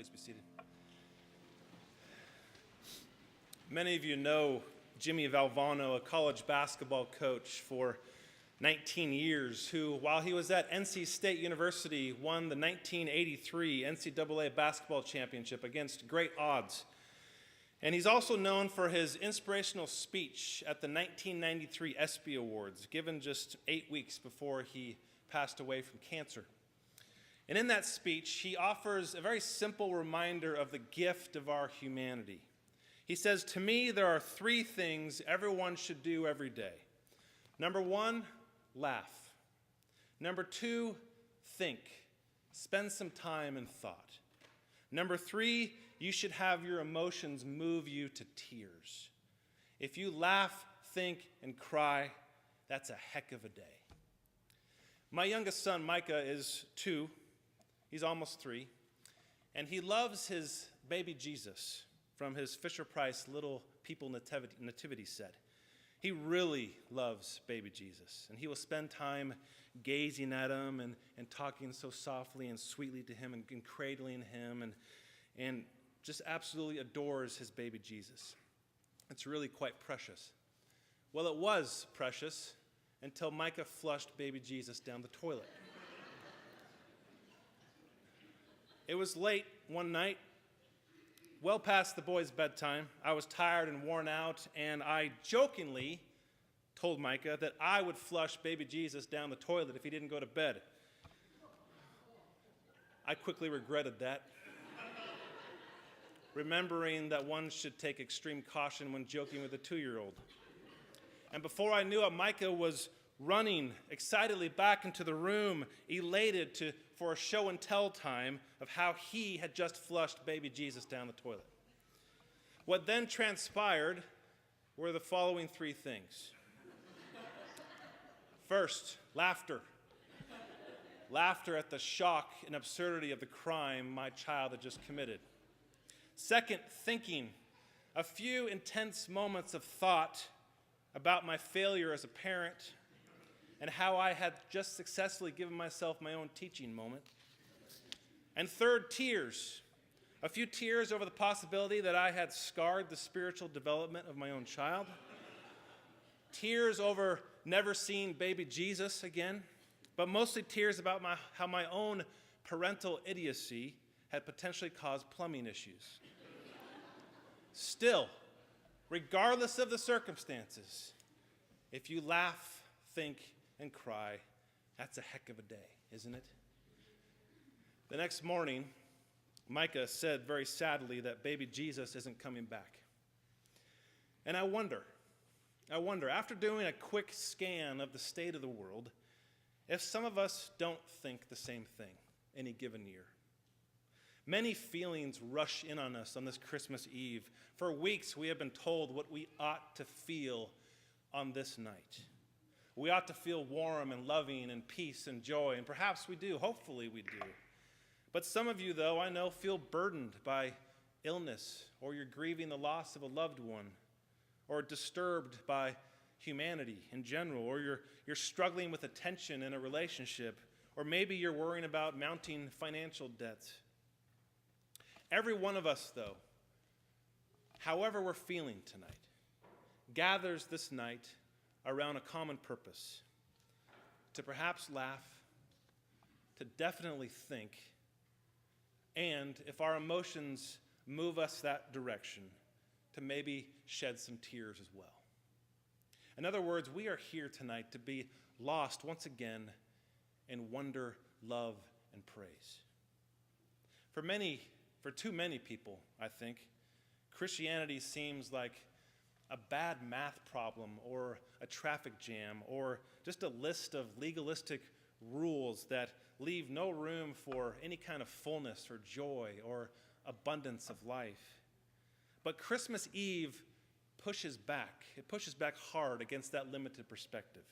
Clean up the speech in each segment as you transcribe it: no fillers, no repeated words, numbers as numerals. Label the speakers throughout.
Speaker 1: Please be seated. Many of you know Jimmy Valvano, a college basketball coach for 19 years, who, while he was at NC State University, won the 1983 NCAA basketball championship against great odds. And he's also known for his inspirational speech at the 1993 ESPY Awards, given just 8 weeks before he passed away from cancer. And in that speech, he offers a very simple reminder of the gift of our humanity. He says, "To me, there are 3 things everyone should do every day. Number 1, laugh. Number 2, think. Spend some time in thought. Number 3, you should have your emotions move you to tears. If you laugh, think, and cry, that's a heck of a day." My youngest son, Micah, is 2. He's almost 3. And he loves his baby Jesus from his Fisher-Price Little People nativity set. He really loves baby Jesus. And he will spend time gazing at him and talking so softly and sweetly to him and cradling him and just absolutely adores his baby Jesus. It's really quite precious. Well, it was precious until Micah flushed baby Jesus down the toilet. It was late one night, well past the boy's bedtime. I was tired and worn out, and I jokingly told Micah that I would flush baby Jesus down the toilet if he didn't go to bed. I quickly regretted that, remembering that one should take extreme caution when joking with a 2-year-old. And before I knew it, Micah was running excitedly back into the room, elated for a show and tell time of how he had just flushed baby Jesus down the toilet. What then transpired were the following 3 things. First, laughter. Laughter at the shock and absurdity of the crime my child had just committed. Second, thinking. A few intense moments of thought about my failure as a parent and how I had just successfully given myself my own teaching moment. And third, tears. A few tears over the possibility that I had scarred the spiritual development of my own child. Tears over never seeing baby Jesus again, but mostly tears about how my own parental idiocy had potentially caused plumbing issues. Still, regardless of the circumstances, if you laugh, think, and cry, that's a heck of a day, isn't it? The next morning, Micah said very sadly that baby Jesus isn't coming back. And I wonder, after doing a quick scan of the state of the world, if some of us don't think the same thing any given year. Many feelings rush in on us on this Christmas Eve. For weeks, we have been told what we ought to feel on this night. We ought to feel warm and loving and peace and joy, and perhaps we do. Hopefully we do. But some of you, though, I know, feel burdened by illness, or you're grieving the loss of a loved one, or disturbed by humanity in general, or you're struggling with attention in a relationship, or maybe you're worrying about mounting financial debt. Every one of us, though, however we're feeling tonight, gathers this night around a common purpose, to perhaps laugh, to definitely think, and if our emotions move us that direction, to maybe shed some tears as well. In other words, we are here tonight to be lost once again in wonder, love, and praise. For too many people, I think, Christianity seems like a bad math problem or a traffic jam or just a list of legalistic rules that leave no room for any kind of fullness or joy or abundance of life. But Christmas Eve pushes back. It pushes back hard against that limited perspective.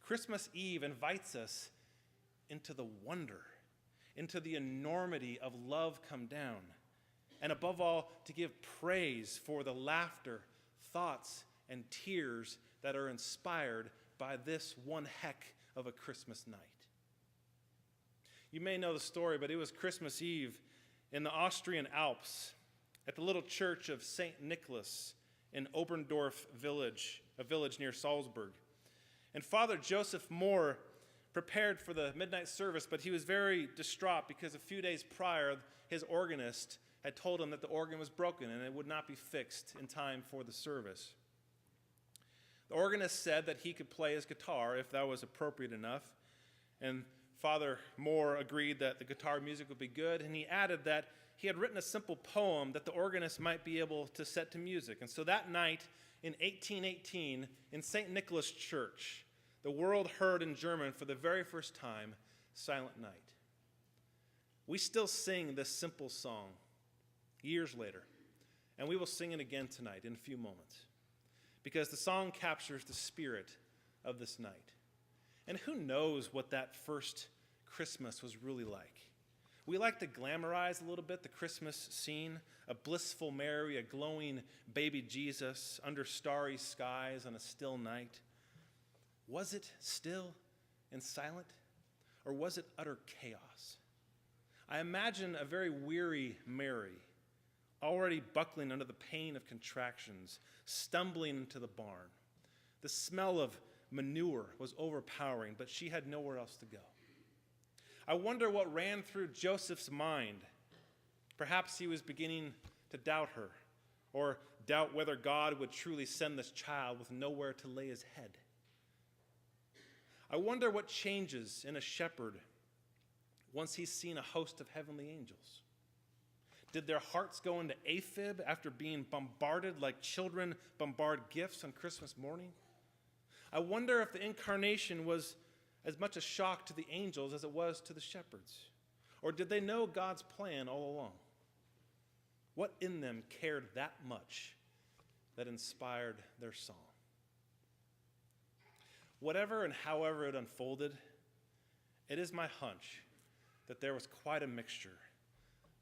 Speaker 1: Christmas Eve invites us into the wonder, into the enormity of love come down, and above all, to give praise for the laughter, thoughts, and tears that are inspired by this one heck of a Christmas night. You may know the story, but it was Christmas Eve in the Austrian Alps at the little church of St. Nicholas in Oberndorf village, a village near Salzburg. And Father Joseph Moore prepared for the midnight service, but he was very distraught because a few days prior, his organist had told him that the organ was broken and it would not be fixed in time for the service. The organist said that he could play his guitar if that was appropriate enough, and Father Moore agreed that the guitar music would be good, and he added that he had written a simple poem that the organist might be able to set to music. And so that night in 1818, in St. Nicholas Church, the world heard in German for the very first time, Silent Night. We still sing this simple song years later, and we will sing it again tonight in a few moments, because the song captures the spirit of this night. And who knows what that first Christmas was really like? We like to glamorize a little bit the Christmas scene, a blissful Mary, a glowing baby Jesus under starry skies on a still night. Was it still and silent, or was it utter chaos? I imagine a very weary Mary, already buckling under the pain of contractions, stumbling into the barn. The smell of manure was overpowering, but she had nowhere else to go. I wonder what ran through Joseph's mind. Perhaps he was beginning to doubt her, or doubt whether God would truly send this child with nowhere to lay his head. I wonder what changes in a shepherd once he's seen a host of heavenly angels. Did their hearts go into AFib after being bombarded like children bombard gifts on Christmas morning? I wonder if the incarnation was as much a shock to the angels as it was to the shepherds. Or did they know God's plan all along? What in them cared that much that inspired their song? Whatever and however it unfolded, it is my hunch that there was quite a mixture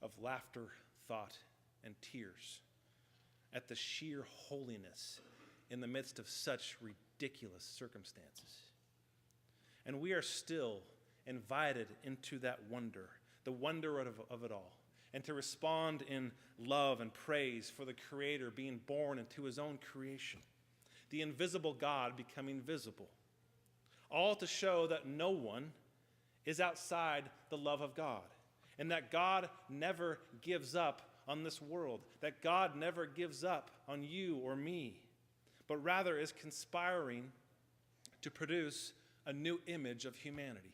Speaker 1: of laughter, thought, and tears at the sheer holiness in the midst of such ridiculous circumstances. And we are still invited into that wonder, the wonder of it all, and to respond in love and praise for the Creator being born into his own creation, the invisible God becoming visible, all to show that no one is outside the love of God, and that God never gives up on this world, that God never gives up on you or me, but rather is conspiring to produce a new image of humanity.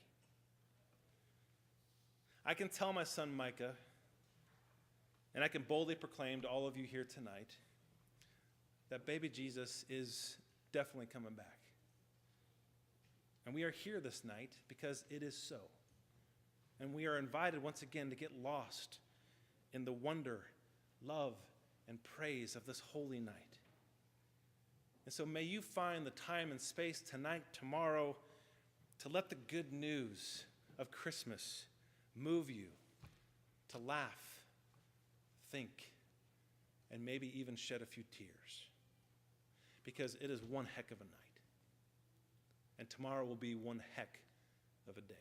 Speaker 1: I can tell my son Micah, and I can boldly proclaim to all of you here tonight, that baby Jesus is definitely coming back. And we are here this night because it is so. And we are invited once again to get lost in the wonder, love, and praise of this holy night. And so may you find the time and space tonight, tomorrow, to let the good news of Christmas move you to laugh, think, and maybe even shed a few tears. Because it is one heck of a night. And tomorrow will be one heck of a day.